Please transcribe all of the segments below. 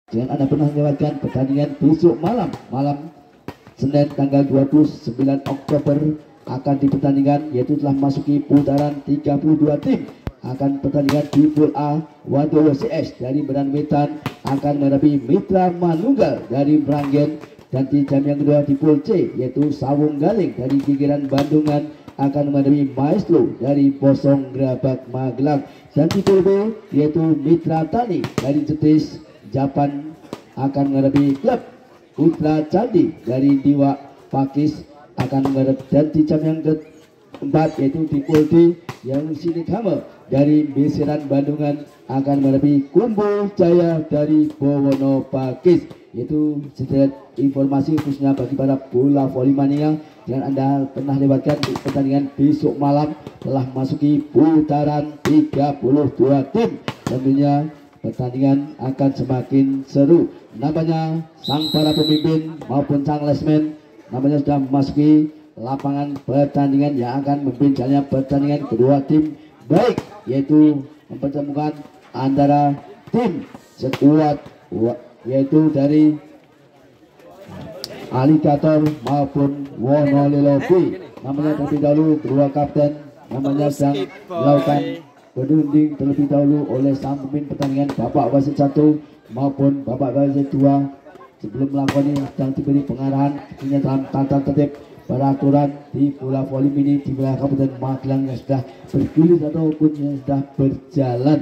Jangan Anda pernah lewatkan pertandingan besok malam Senin tanggal 29 Oktober akan dipertandingkan, yaitu telah masuki putaran 32 tim. Akan pertandingan di Pool A, Wadoyo CS dari Medan Wetan akan menghadapi Mitra Manunggal dari Meranggen, dan di jam yang kedua di Pool C yaitu Sawung Galing dari Gigiran Bandungan akan menghadapi Maestro dari Bosong Grabak Magelang, dan di Pool B yaitu Mitra Tani dari Jetis Japan akan menghadapi klub Putra Candi dari Diwa Pakis akan menghadapi, dan di jam yang keempat yaitu di Pool D yang Sinikame dari Besiran Bandungan akan menghadapi Kumpul Jaya dari Bowono Pakis. Itu sedikit informasi khususnya bagi para bola voli mania. Jangan Anda pernah lewatkan pertandingan besok malam telah masuki putaran 32 tim. Tentunya pertandingan akan semakin seru. Namanya sang para pemimpin maupun sang lesmen namanya sudah memasuki lapangan pertandingan yang akan memimpin jalannya pertandingan kedua tim, baik yaitu mempertemukan antara tim sekuat yaitu dari Alligator maupun Wonolilo B. Namanya terlebih dahulu kedua kapten namanya sedang melakukan berunding terlebih dahulu oleh sang pemimpin pertandingan Bapak Wasit 1 maupun Bapak Wasit 2. Sebelum melakukan ini sedang diberi pengarahan dalam tata tertib peraturan di bola voli mini di wilayah Kabupaten Magelang yang sudah bergulir ataupun yang sudah berjalan.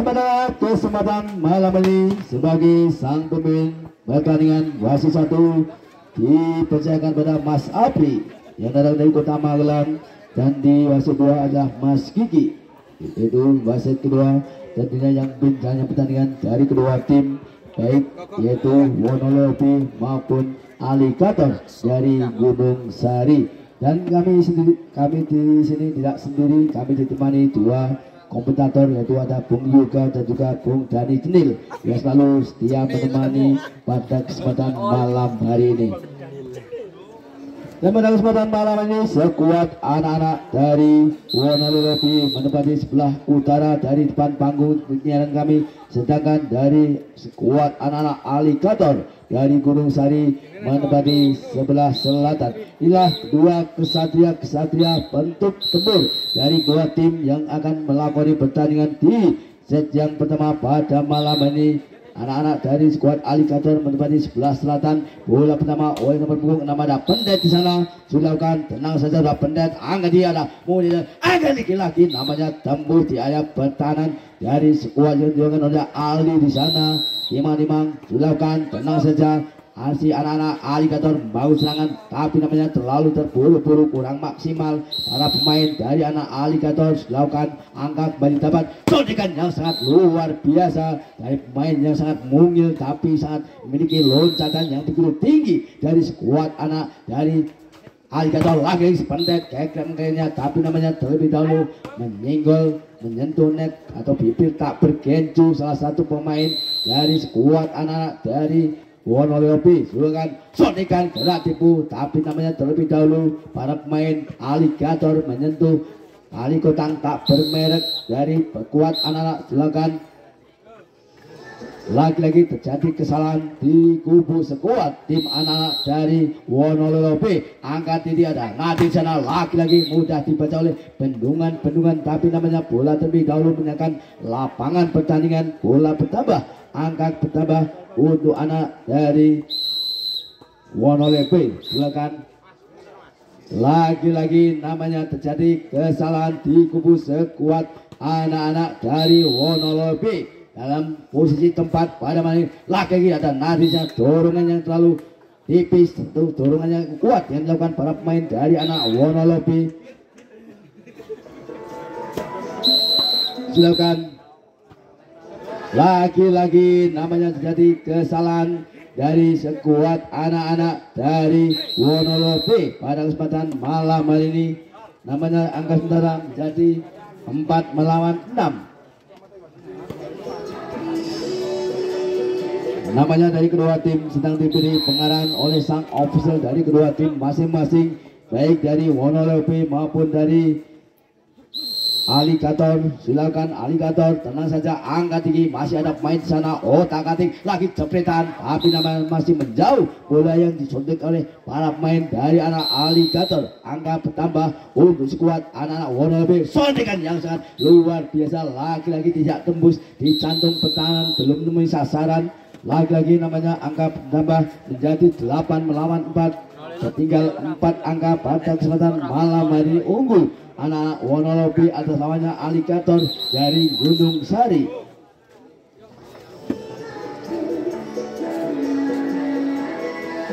Pada kesempatan malam ini sebagai sang pemimpin pertandingan wasit 1 dipercayakan pada Mas Apri yang datang dari Kota Magelang, dan di wasit 2 adalah Mas Kiki. Itu wasit kedua tentunya yang bincangnya pertandingan dari kedua tim, baik yaitu Wonolo B maupun Alligator dari Gunung Sari. Dan kami di sini tidak sendiri, kami ditemani dua kompetitor yaitu ada Bung Yoga dan juga Bung Dani Jenil yang selalu setia menemani pada kesempatan malam hari ini. Dan pada kesempatan malam ini sekuat anak-anak dari Wonolilo B menempati sebelah utara dari depan panggung penyiaran kami, sedangkan dari sekuat anak-anak Alligator dari Gunung Sari menempati sebelah selatan. Inilah dua kesatria bentuk tempur dari dua tim yang akan melakoni pertandingan di set yang pertama pada malam ini. Anak-anak dari skuad Alligator menempati sebelah selatan. Bola pertama oleh nomor punggung 6 ada Pendet di sana. Silakan tenang saja ada Pendet. Angkat dia ada mulai angkat lagi namanya tembus di area pertahanan dari skuad yang dilakukan oleh Ali di sana. Timang silakan tenang saja. Asli anak-anak Alligator mau serangan, tapi namanya terlalu terburu-buru, kurang maksimal. Para pemain dari anak Alligator melakukan angkat kembali dapat suntikan yang sangat luar biasa dari pemain yang sangat mungil tapi sangat memiliki loncatan yang begitu tinggi dari skuad anak dari Alligator. Lagi Pendet kayaknya, tapi namanya terlebih dahulu menyentuh net atau bibir tak bergencu salah satu pemain dari skuad anak dari Wonolilo B. Silakan suntikan gerak tipu, tapi namanya terlebih dahulu para pemain Alligator menyentuh tali kotang tak bermerek dari kuat anak-anak. Silakan lagi-lagi terjadi kesalahan di kubu sekuat tim anak-anak dari Wonolilo B. Angkat ini ada nanti sana lagi-lagi mudah dibaca oleh bendungan, tapi namanya bola terlebih dahulu menyatakan lapangan pertandingan. Bola bertambah, angkat bertambah untuk anak dari Wonolilo B. Silakan lagi-lagi namanya terjadi kesalahan di kubu sekuat anak-anak dari Wonolilo B. Dalam posisi tempat pada mana lagi ada nadisnya dorongan yang terlalu tipis, tentu dorongan yang kuat yang dilakukan para pemain dari anak Wonolilo B. Silakan lagi-lagi namanya terjadi kesalahan dari sekuat anak-anak dari Wonolilo B pada kesempatan malam hari ini. Namanya angka sementara menjadi 4 melawan 6. Namanya dari kedua tim sedang diberi pengarahan oleh sang official dari kedua tim masing-masing, baik dari Wonoleupi maupun dari Alligator. Silakan Alligator, tenang saja, angkat tinggi, masih ada pemain di sana, otak-atik lagi jepretan, tapi namanya masih menjauh. Bola yang disuntik oleh para pemain dari anak Alligator. Angka bertambah untuk skuad anak-anak Wonoleupi. Suntikan yang sangat luar biasa, lagi-lagi tidak tembus di jantung pertahanan, belum menemui sasaran. Lagi-lagi namanya angka bertambah menjadi 8 melawan 4. Tertinggal 4 angka pada kesempatan malam hari unggul anak-anak Wonoleupi atas lawannya Alligator dari Gunung Sari.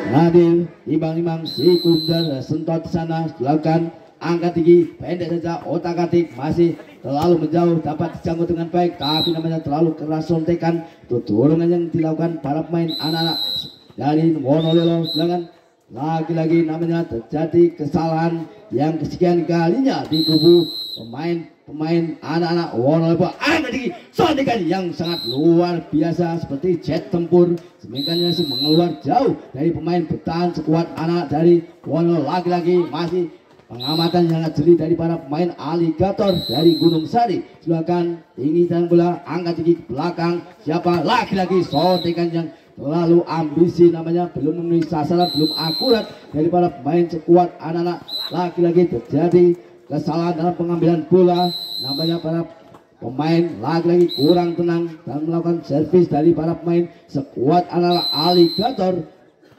Nadir imbang-imbang si Kundar sentot sana, silakan angkat tinggi, pendek saja, otak-atik masih terlalu menjauh, dapat dijangkau dengan baik, tapi namanya terlalu keras sontekan. Itu dorongan yang dilakukan para pemain anak-anak dari Wonolelo. Silakan lagi-lagi namanya terjadi kesalahan yang kesekian kalinya di kubu pemain anak-anak Wonoleupi. Angkat tinggi, sontikan yang sangat luar biasa seperti jet tempur. Semingkanya sih mengeluar jauh dari pemain bertahan sekuat anak dari Wonoleupi. Lagi-lagi masih pengamatan yang sangat jeli dari para pemain Alligator dari Gunung Sari. Silakan tinggi dan bola, angkat tinggi ke belakang. Siapa? Lagi-lagi sontikan yang terlalu ambisi, namanya belum memenuhi sasaran, belum akurat dari para pemain sekuat anak-anak. Lagi-lagi terjadi kesalahan dalam pengambilan bola, namanya para pemain lagi-lagi kurang tenang dan melakukan servis dari para pemain sekuat anak-anak Alligator.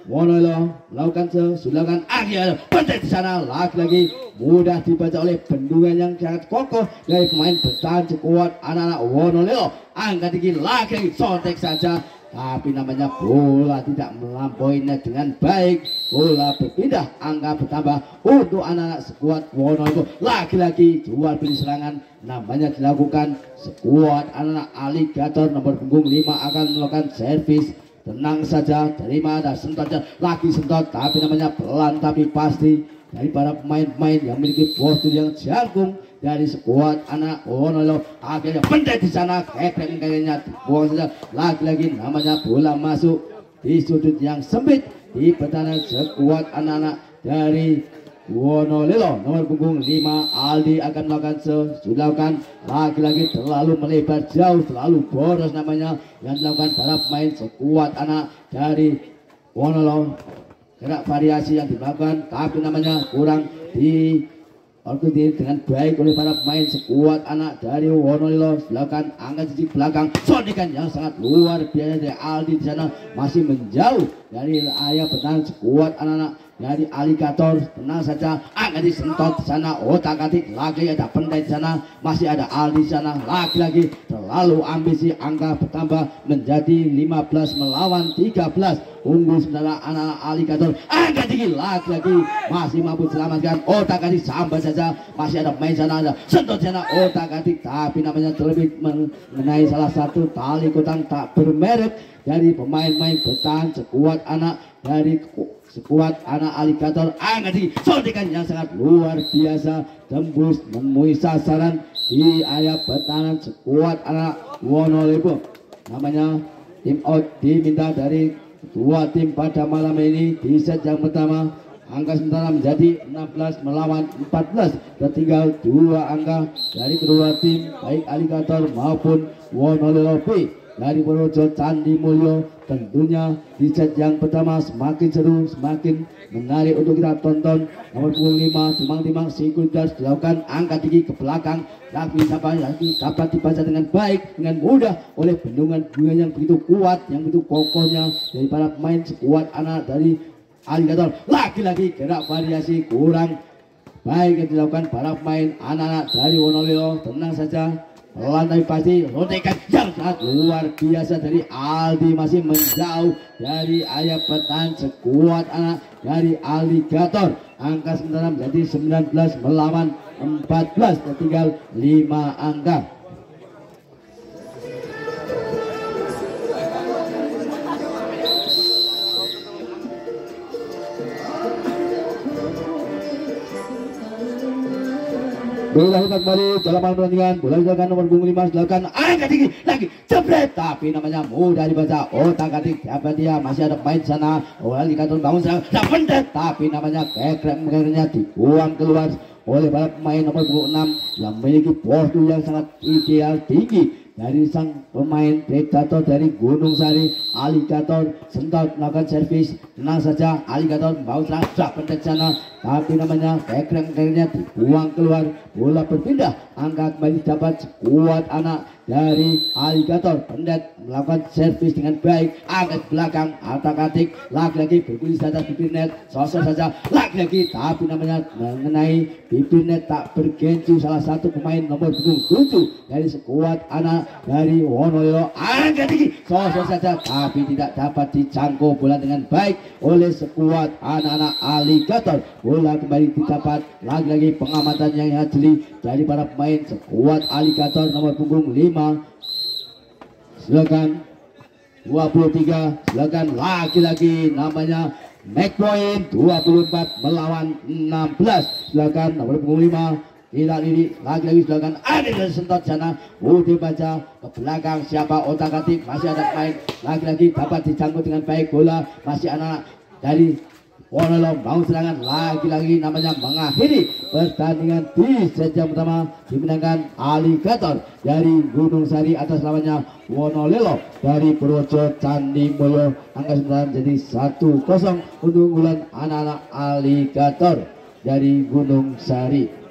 Wonolelo melakukan silakan akhir penting di sana, lagi-lagi mudah dibaca oleh bendungan yang sangat kokoh dari pemain bertahan sekuat anak-anak Wonolelo. Angkat tinggi, lagi-lagi sontek saja, tapi namanya bola tidak melampauinya dengan baik. Bola berpindah, angka bertambah untuk anak-anak sekuat Wonolelo. Lagi-lagi jual beli serangan namanya dilakukan sekuat anak-anak Alligator. Nomor punggung 5 akan melakukan servis. Tenang saja, terima, ada sentotnya, lagi sentot, tapi namanya pelan tapi pasti dari para pemain-pemain yang memiliki postur yang jangkung dari sekuat anak Wonolelo. Akhirnya pendek di sana, kekreng kayaknya dibuang saja. Lagi-lagi namanya bola masuk di sudut yang sempit di pertahanan sekuat anak-anak dari Wonolelo. Nomor punggung 5 Aldi akan melakukan dilakukan, lagi-lagi terlalu melebar jauh, terlalu boros namanya yang dilakukan para pemain sekuat anak dari Wonolelo. Gerak variasi yang dilakukan, tapi namanya kurang diorganisir dengan baik oleh para pemain sekuat anak dari Wonolelo. Silakan angkat sisi belakang, sondikan yang sangat luar biasa dari Aldi di sana, masih menjauh dari ayah pertahanan sekuat anak-anak dari Alligator. Tenang saja, angkat disentot di sana, otak-atik lagi, ada pendek di sana, masih ada Aldi di sana. Lagi-lagi terlalu ambisi, angka bertambah menjadi 15 melawan 13. Unggul sementara anak-anak Alligator. Angkat tinggi, lagi-lagi masih mampu selamatkan, otak-atik sampai saja, masih ada pemain sana, ada sentot sana, otak-atik, tapi namanya terlebih mengenai salah satu tali kotang tak bermerek dari pemain-pemain bertahan sekuat anak dari sekuat anak Alligator. Angkat tinggi, sontikan yang sangat luar biasa, tembus menemui sasaran di area pertahanan sekuat anak Wonoleupi. Namanya tim out diminta dari dua tim pada malam ini di set yang pertama. Angka sementara menjadi 16 melawan 14, tertinggal 2 angka dari kedua tim baik Alligator maupun Wonoleupi. Dari Purworejo Candi Mulyo, tentunya di set yang pertama semakin seru, semakin menarik untuk kita tonton. Nomor punggung 5 timang-timang Sikudas dilakukan angkat tinggi ke belakang, tapi dapat dibaca dengan baik, dengan mudah oleh bendungan yang begitu kuat, yang begitu kokohnya dari para pemain sekuat anak dari Alligator. Lagi-lagi gerak variasi kurang baik yang dilakukan para pemain anak-anak dari Wonolelo. Tenang saja, pelan tapi pasti, rotekan yang sangat luar biasa dari Aldi, masih menjauh dari ayah pertahanan sekuat anak dari Alligator. Angka sementara menjadi 19 melawan 14, tertinggal 5 angka. Bola hitam kembali dalam pertandingan. Bola silakan nomor punggung 5 silakan angkat tinggi lagi jebret tapi namanya mudah dibaca. Otak-atik dapat dia masih ada main sana. Alikator bangun serang pendet tapi namanya kekrek-kekrenya dibuang keluar oleh para pemain nomor punggung 6 yang memiliki postur yang sangat ideal tinggi dari sang pemain Predator dari Gunung Sari. Alligator sentot melakukan servis, tenang saja. Alligator membawa serang pendet sana tapi namanya kekrek-kekrenya dibuang keluar. Bola berpindah, angka kembali dapat kuat anak dari Alligator. Pendet melakukan servis dengan baik, angkat belakang atak-atik lagi-lagi bergulir saja bibir net, sosok saja lagi-lagi tapi namanya mengenai bibir net tak bergencu salah satu pemain nomor punggung 7 dari sekuat anak dari Wonolilo. Angkat tinggi sosok saja tapi tidak dapat dijangkau bola dengan baik oleh sekuat anak-anak Alligator. Bola kembali didapat lagi-lagi pengamatan yang jeli dari para pemain sekuat Alligator nomor punggung 5. Silakan 23, silakan lagi-lagi namanya make point 24 melawan 16. Silakan nomor punggung 5 tidak ini lagi-lagi silakan ada dari sentot sana. Udah baca ke belakang siapa otak-atik masih ada main lagi-lagi dapat dijangkau dengan baik. Bola masih anak dari Wonolilo mau serangan lagi-lagi namanya mengakhiri pertandingan di set yang pertama dimenangkan Alligator dari Gunung Sari atas lawannya Wonolilo dari Purworejo Candi Mulyo. Angka sementara menjadi 1-0 untuk unggulan anak-anak Alligator dari Gunung Sari.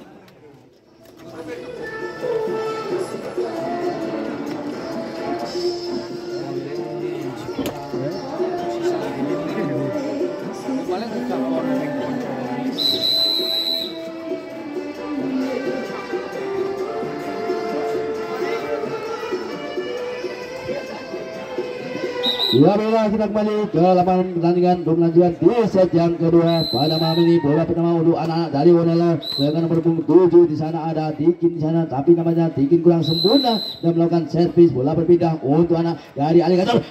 Dua bola kita kembali ke lapangan pertandingan berlanjutan di set yang kedua pada malam ini. Bola pertama untuk anak-anak dari Wonolilo dengan nomor punggung 7 di sana ada Dikin di sana tapi namanya Dikin kurang sempurna dan melakukan servis. Bola berpindah untuk anak dari Alligator.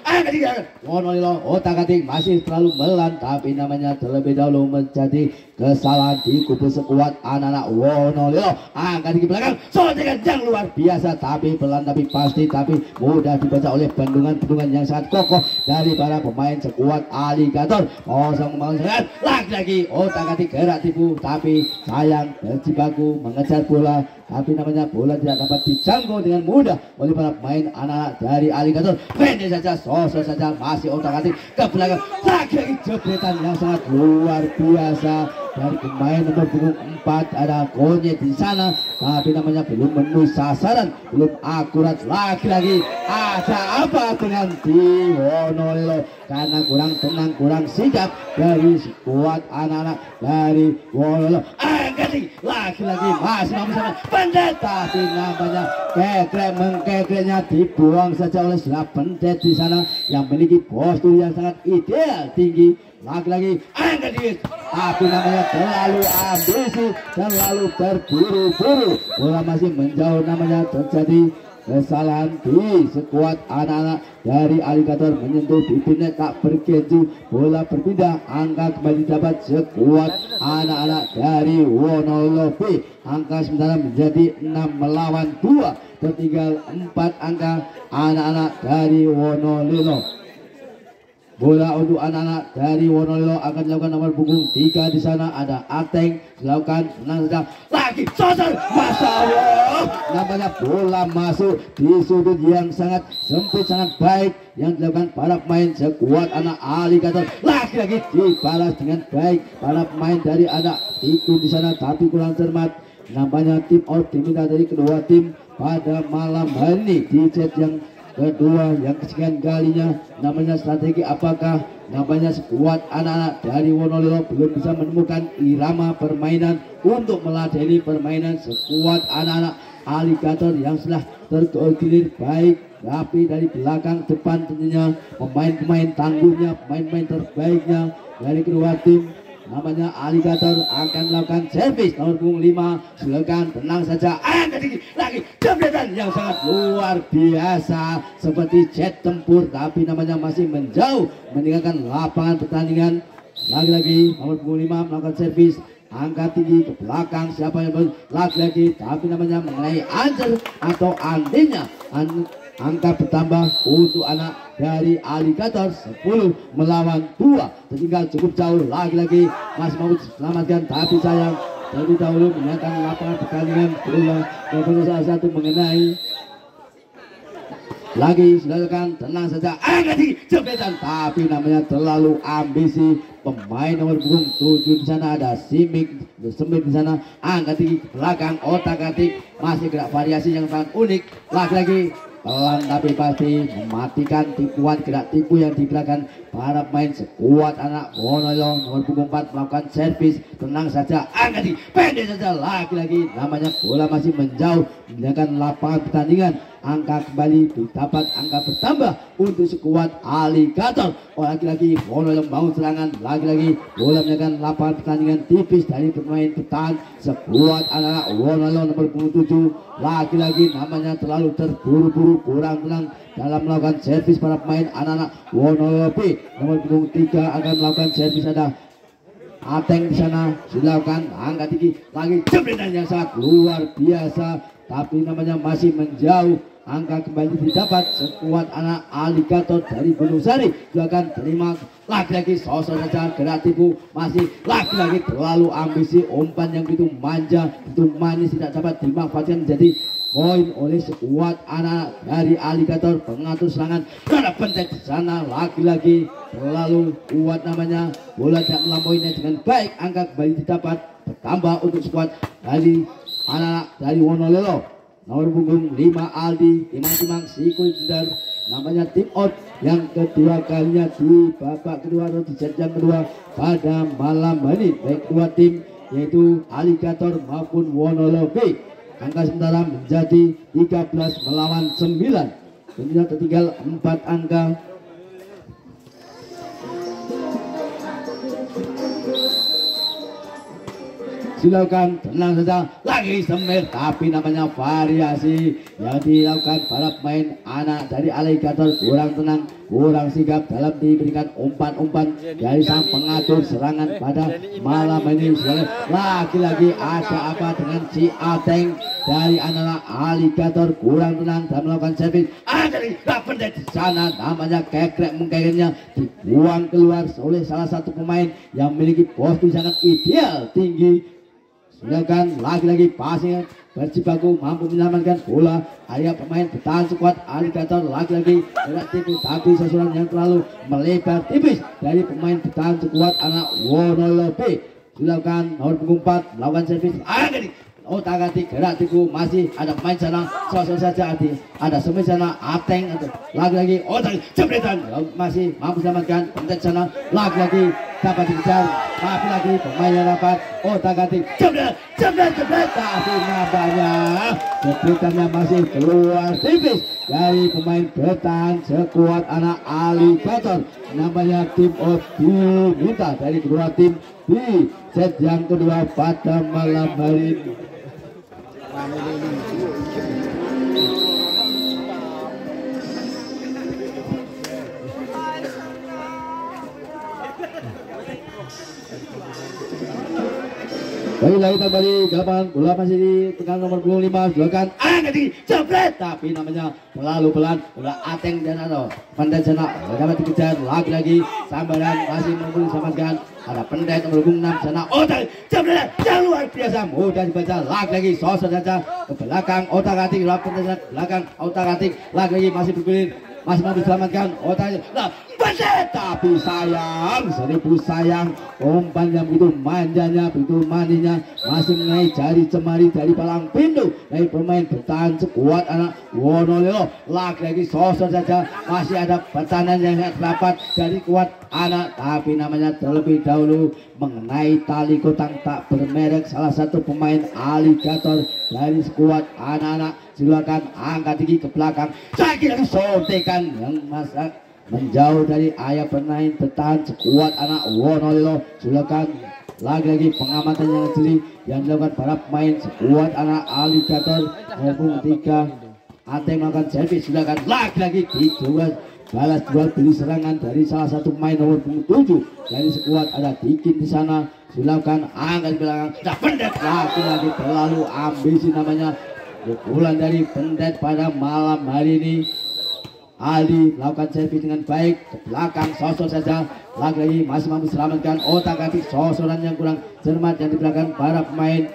Wonolilo otak-atik masih terlalu melan tapi namanya terlebih dahulu menjadi kesalahan di kubu sekuat anak-anak Wonolilo. Angkat di belakang sotekan yang luar biasa tapi pelan tapi pasti tapi mudah dibaca oleh bendungan-bendungan yang sangat kokoh dari para pemain sekuat Alligator. Kosong serangan lagi-lagi otak-atik gerak tipu tapi sayang berjibaku mengejar bola tapi namanya bola tidak dapat dijangkau dengan mudah oleh para pemain anak-anak dari Alligator. Pendek saja sosok saja masih otak-atik ke belakang lagi-lagi jebretan yang sangat luar biasa dari pemain nomor punggung 4 ada Konyet di sana tapi namanya belum menembus sasaran, belum akurat. Lagi-lagi ada apa dengan di Wonolilo karena kurang tenang, kurang sigap dari skuad anak-anak dari Wonolilo. Angkat lagi-lagi masih bersama pendet tapi namanya kekrek-mengkekreknya dibuang saja oleh pendet di sana yang memiliki postur yang sangat ideal tinggi. Lagi-lagi angkat diri tapi namanya terlalu ambisi, terlalu terburu-buru. Bola masih menjauh namanya terjadi kesalahan di sekuat anak-anak dari Alligator menyentuh bibirnya tak bergencu. Bola berpindah, angka kembali dapat sekuat anak-anak dari Wonolilo B. Angka sementara menjadi 6 melawan 2, tertinggal 4 angka anak-anak dari Wonolilo. Bola untuk anak-anak dari Wonolilo akan dilakukan nomor punggung 3 di sana ada Ateng dilakukan menang saja lagi sosor Masya Allah namanya bola masuk di sudut yang sangat sempit sangat baik yang dilakukan para pemain sekuat anak Alligator. Lagi-lagi dibalas dengan baik para pemain dari anak itu di sana tapi kurang cermat. Namanya tim out diminta dari kedua tim pada malam hari ini di set yang kedua yang kesekian kalinya. Namanya strategi apakah namanya sekuat anak-anak dari Wonolilo belum bisa menemukan irama permainan untuk meladeni permainan sekuat anak-anak Alligator yang sudah terkoordinir baik tapi dari belakang depan tentunya pemain-pemain tangguhnya, pemain-pemain terbaiknya dari kedua tim. Namanya Alligator akan melakukan servis nomor punggung 5. Silakan tenang saja. Angkat lagi jembatan yang sangat luar biasa seperti jet tempur tapi namanya masih menjauh meninggalkan lapangan pertandingan. Lagi-lagi nomor punggung 5 melakukan servis angkat tinggi ke belakang, siapa yang lagi-lagi tapi namanya mengenai Angel atau Andinya. Angka bertambah untuk anak dari Alligator 10 melawan 2, tertinggal cukup jauh. Lagi-lagi masih mau selamatkan tapi sayang terlebih dahulu menyatakan lapangan pertandingan berulang salah satu mengenai lagi. Silakan tenang saja, angkat tinggi jepretan tapi namanya terlalu ambisi pemain nomor punggung 7 di sana. Ada Simik Semit di sana, angkat tinggi ke belakang, otak-atik masih gerak variasi yang sangat unik. Lagi-lagi pelan tapi pasti mematikan tipuan gerak tipu yang diberikan para pemain sekuat anak Wonolo nomor punggung 4 melakukan servis. Tenang saja, angkat tinggi pendek saja. Lagi-lagi namanya bola masih menjauh meninggalkan lapangan pertandingan. Angka kembali didapat, angka bertambah untuk sekuat Alligator. Lagi-lagi Wonolo membangun serangan. Lagi-lagi bola meninggalkan lapangan pertandingan tipis dari pemain bertahan sekuat anak Wonolo nomor punggung 7. Lagi-lagi namanya terlalu terburu-buru, kurang tenang dalam melakukan servis para pemain anak-anak Wonolo B. Nomor punggung 3 akan melakukan servis. Ada Ateng di sana, silakan angkat tinggi lagi, jempretan yang sangat luar biasa tapi namanya masih menjauh. Angka kembali didapat sekuat anak Alligator dari Gunung Sari. Silakan terima. Lagi-lagi sosok saja gerak tipu masih lagi-lagi terlalu ambisi, umpan yang begitu manja, begitu manis tidak dapat dimanfaatkan menjadi poin oleh sekuat anak dari Alligator. Pengatur serangan karena pentek di sana, lagi-lagi terlalu kuat namanya, bola tidak melampauinya dengan baik. Angka kembali didapat bertambah untuk sekuat dari anak dari Wonololo nomor punggung 5 Aldi timang-timang sikul jendar. Namanya tim out yang kedua kalinya di babak kedua atau di jenjang kedua pada malam ini, baik dua tim yaitu Alligator maupun Wonolo B. Angka sementara menjadi 13 melawan 9, tentunya tertinggal 4 angka. Silakan tenang saja, lagi Semir tapi namanya variasi yang dilakukan para pemain anak dari Alligator kurang tenang, kurang sigap dalam diberikan umpan-umpan dari sang pengatur serangan pada malam ini. Lagi-lagi ada apa dengan si Ateng dari anak Alligator, kurang tenang dalam melakukan servis. Ada di sana namanya kekrek mengkeknya dibuang keluar oleh salah satu pemain yang memiliki posisi sangat ideal tinggi. Silakan lagi-lagi passing berjibaku mampu menyelamatkan bola. Area pemain bertahan sekuat Alligator, lagi-lagi gerak tipu tapi sasaran yang terlalu melebar tipis dari pemain bertahan sekuat anak Wonolo B. Silakan nomor punggung 4 melakukan servis. Otak-atik gerak tipu masih ada pemain sana, sosok saja ada Semit sana, Ateng lagi-lagi otak jebretan masih mampu selamatkan pentet sana, lagi-lagi dapat dikejar tapi lagi pemain yang dapat otak-atik jebret tapi nabanya jebretannya masih keluar tipis dari pemain bertahan sekuat anak Alligator. Namanya tim out diminta dari kedua tim di set yang kedua pada malam hari ini. Baik lagi kembali ke lapangan, bola masih dipegang nomor 25. Silakan angkat tinggi jebret tapi namanya terlalu pelan. Bola Ateng dan atau Pendet sana dapat dikejar, lagi-lagi sambaran masih mampu diselamatkan. Ada Pendet nomor 6 sana, otak jebret yang luar biasa mudah dibaca. Lagi-lagi sosok saja ke belakang, otak-atik Pendet belakang, otak-atik lagi-lagi masih bergulir, masih mampu diselamatkan. Otak Pendet tapi sayang, 1000 sayang, umpan yang begitu manjanya, begitu maninya masih mengenai jari cemari dari palang pintu dari pemain bertahan sekuat anak Wonololo. Lagi-lagi sosok saja masih ada pertahanan yang sangat rapat dari kuat anak tapi namanya terlebih dahulu mengenai tali kotang tak bermerek salah satu pemain Alligator dari sekuat anak-anak. Silakan angkat tinggi ke belakang, lagi-lagi sontekan yang masak menjauh dari ayah pemain bertahan sekuat anak Wonololo. Silakan lagi-lagi pengamatan yang jeli yang dilakukan para pemain sekuat anak Alligator maupun 3 Ateng melakukan servis. Silakan lagi-lagi dijual balas jual beli serangan dari salah satu pemain nomor 7 dari sekuat ada Dikin di sana, silakan angkat belakang. Nah, pendet lagi terlalu ambisi namanya. Pukulan dari pendet pada malam hari ini. Aldi melakukan servis dengan baik ke belakang, sosok saja lagi masih mampu selamatkan otak-atik sosoran yang kurang cermat yang di belakang para pemain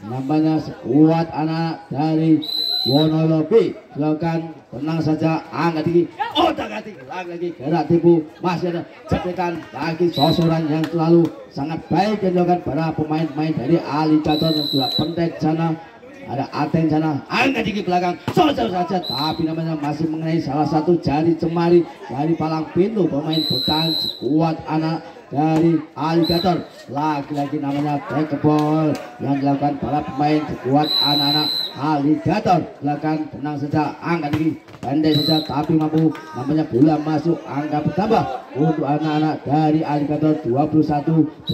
namanya sekuat anak dari Wonolobi. Silakan tenang saja, angkat tinggi otak-atik lagi gerak tipu, masih ada cepetan lagi sosoran yang selalu sangat baik yang dilakukan para pemain-pemain dari Aligator yang sudah pendet sana. Ada Ateng sana, angkat tinggi belakang, sosok saja, tapi namanya masih mengenai salah satu jari cemari dari palang pintu pemain bertahan sekuat anak dari Aligator. Lagi-lagi namanya tackle yang dilakukan para pemain sekuat anak-anak Aligator. Silakan tenang saja, angkat tinggi, pendek saja, tapi mampu namanya bola masuk, angka bertambah untuk anak-anak dari Aligator 21-18.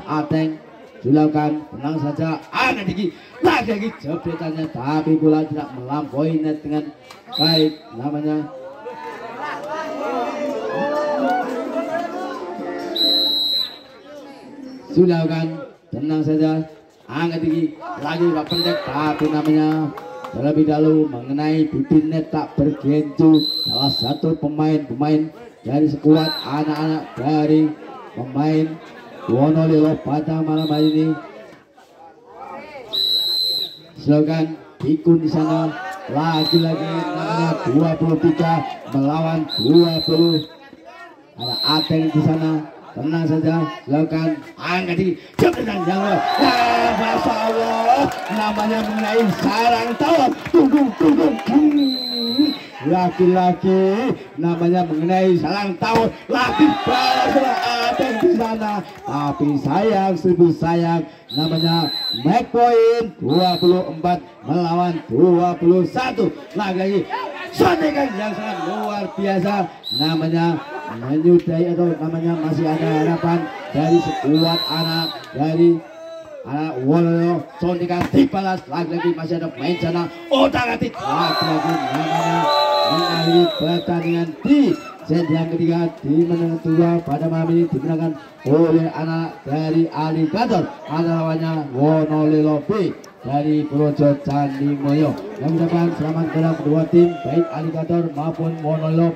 Ateng silakan tenang saja, angkat tinggi, lagi jepretannya, tapi bola tidak melampaui net dengan baik namanya. Silakan tenang saja, angkat tinggi, lagi pendek, tapi namanya terlebih dahulu mengenai bibir net tak bergencu salah satu pemain dari sekuat anak-anak dari pemain Wonolilo pada malam hari ini. Silakan ikut di sana, lagi-lagi namanya 23 melawan 20. Ada Ateng di sana, tenang saja, silakan angkat tinggi, jepretan yang Masya Allah, namanya mengenai sarang tawar, laki-laki namanya mengenai sarang tawar, lagi balas Ateng di sana, tapi sayang, seribu sayang, namanya make point 24 melawan 21. Lagi sotekan yang sangat luar biasa, namanya menyudahi atau namanya masih ada harapan dari sekuat anak dari anak Wololo. Sotekan dibalas, lagi-lagi masih ada main sana, otak-atik, lagi-lagi namanya mengakhiri pertandingan di set yang ketiga di menang kedua pada malam ini dimenangkan oleh anak dari Aligator. Lawannya Wonolilo B dari Projo Candi Moyo. Yang mengucapkan selamat kepada kedua tim baik Aligator maupun Wonolilo B.